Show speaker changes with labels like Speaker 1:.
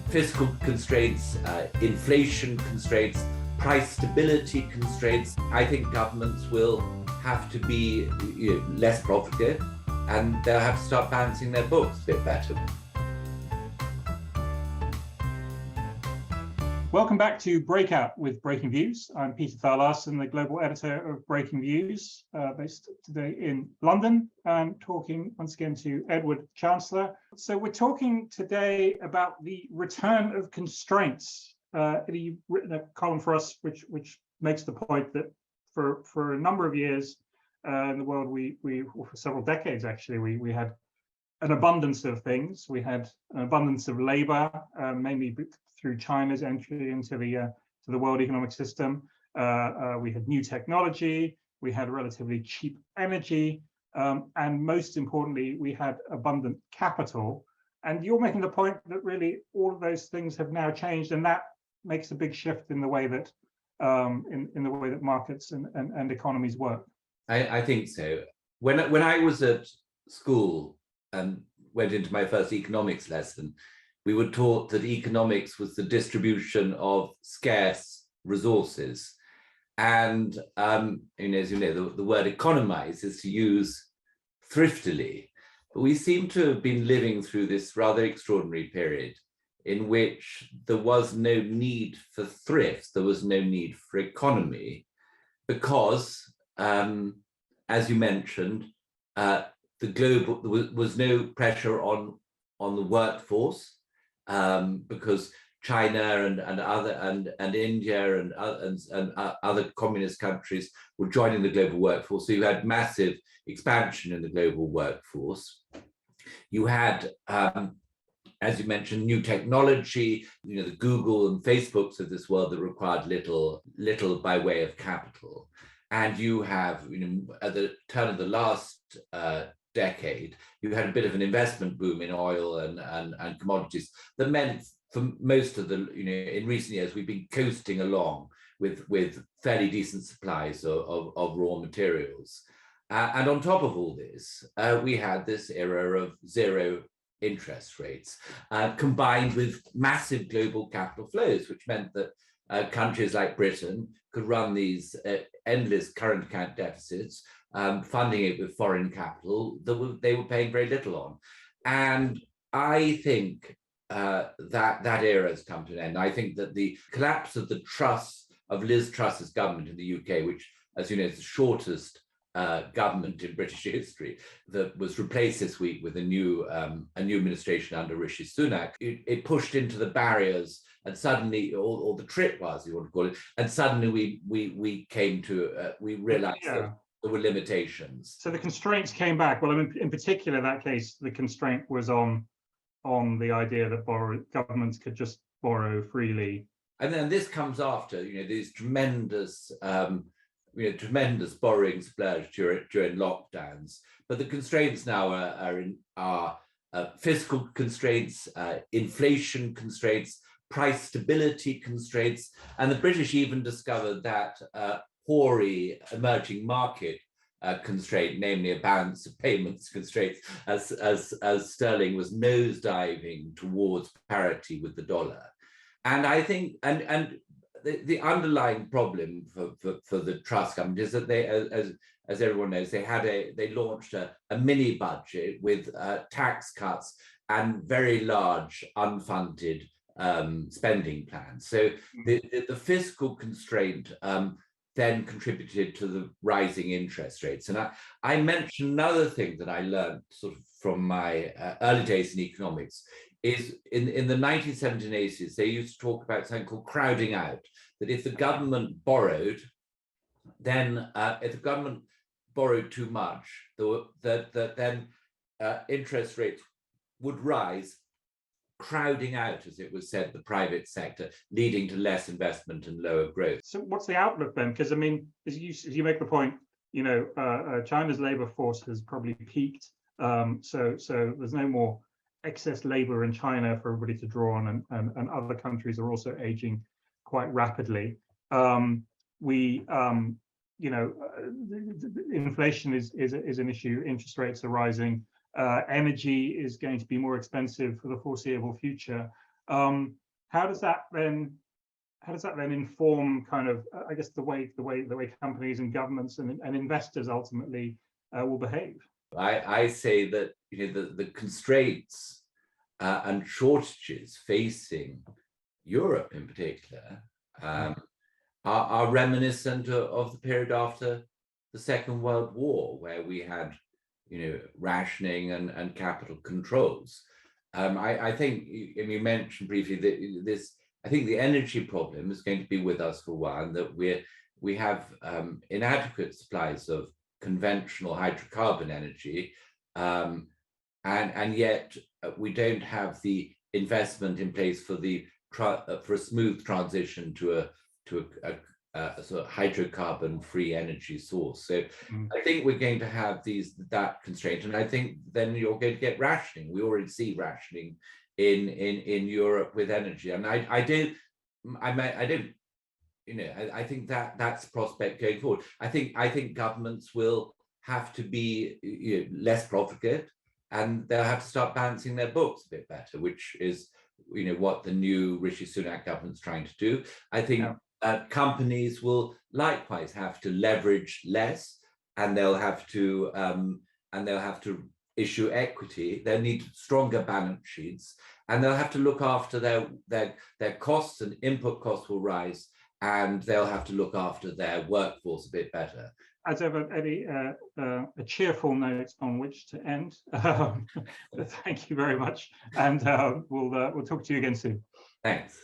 Speaker 1: fiscal constraints, inflation constraints, price stability constraints. I think governments will have to be less profligate, and they'll have to start balancing their books a bit better.
Speaker 2: Welcome back to Breakout with Breaking Views. I'm Peter Thal Larsen, the global editor of Breaking Views, based today in London, and talking once again to Edward Chancellor. So we're talking today about the return of constraints. You've written a column for us which makes the point that for a number of years in the world, for several decades actually, we had an abundance of things. We had an abundance of labor, mainly through China's entry into the world economic system. We had new technology, we had relatively cheap energy, and most importantly, we had abundant capital. And you're making the point that really all of those things have now changed, and that makes a big shift in the way that in the way that markets and economies work.
Speaker 1: I think so. When I was at school and went into my first economics lesson, we were taught that economics was the distribution of scarce resources. And as you know, the word economize is to use thriftily. But we seem to have been living through this rather extraordinary period in which there was no need for thrift, there was no need for economy, because, as you mentioned, the global, there was no pressure on the workforce, because China and India and other communist countries were joining the global workforce. So you had massive expansion in the global workforce. You had, as you mentioned, new technology, the Google and Facebooks of this world that required little by way of capital. And you have, at the turn of the last decade, you had a bit of an investment boom in oil and commodities that meant for most of in recent years, we've been coasting along with fairly decent supplies of raw materials. And on top of all this, we had this era of zero interest rates, combined with massive global capital flows, which meant that countries like Britain could run these endless current account deficits, funding it with foreign capital that they were paying very little on. And I think that era has come to an end. I think that the collapse of the Truss, of Liz Truss's government in the UK, which, as you know, is the shortest government in British history, that was replaced this week with a new administration under Rishi Sunak, it pushed into the barriers, and suddenly, or the tripwires, you want to call it, and suddenly we came to, we realized that there were limitations.
Speaker 2: So the constraints came back. Well, I mean, in particular, that case, the constraint was on the idea that governments could just borrow freely.
Speaker 1: And then this comes after, these tremendous tremendous borrowing splurge during lockdowns. But the constraints now are fiscal constraints, inflation constraints, price stability constraints, and the British even discovered that hoary emerging market constraint, namely a balance of payments constraint, as sterling was nosediving towards parity with the dollar. And I think, and the underlying problem for the Truss government is that they, as everyone knows, they launched a mini budget with tax cuts and very large unfunded spending plans. So the fiscal constraint then contributed to the rising interest rates. And I mentioned another thing that I learned sort of from my early days in economics is in the 1970s and 80s, they used to talk about something called crowding out, that if the government borrowed, then if the government borrowed too much, then interest rates would rise, crowding out, as it was said, the private sector, leading to less investment and lower growth.
Speaker 2: So what's the outlook then? Because I mean, as you make the point, China's labor force has probably peaked. So there's no more excess labor in China for everybody to draw on, and other countries are also aging quite rapidly. Inflation is an issue. Interest rates are rising. Energy is going to be more expensive for the foreseeable future. How does that then inform kind of, I guess, the way companies and governments and investors ultimately will behave?
Speaker 1: I say that the constraints and shortages facing Europe in particular are reminiscent of the period after the Second World War, where we had rationing and capital controls. I think you mentioned briefly that I think the energy problem is going to be with us for a while, and that we have inadequate supplies of conventional hydrocarbon energy, and yet we don't have the investment in place for a smooth transition to a sort of hydrocarbon-free energy source. So I think we're going to have that constraint, and I think then you're going to get rationing. We already see rationing in Europe with energy, and I think that's a prospect going forward. I think governments will have to be less profligate, and they'll have to start balancing their books a bit better, which is what the new Rishi Sunak government's trying to do. I think companies will likewise have to leverage less, and they'll have to issue equity. They'll need stronger balance sheets, and they'll have to look after their costs, and input costs will rise, and they'll have to look after their workforce a bit better.
Speaker 2: As ever, Eddie, a cheerful note on which to end. Thank you very much, and we'll talk to you again soon.
Speaker 1: Thanks.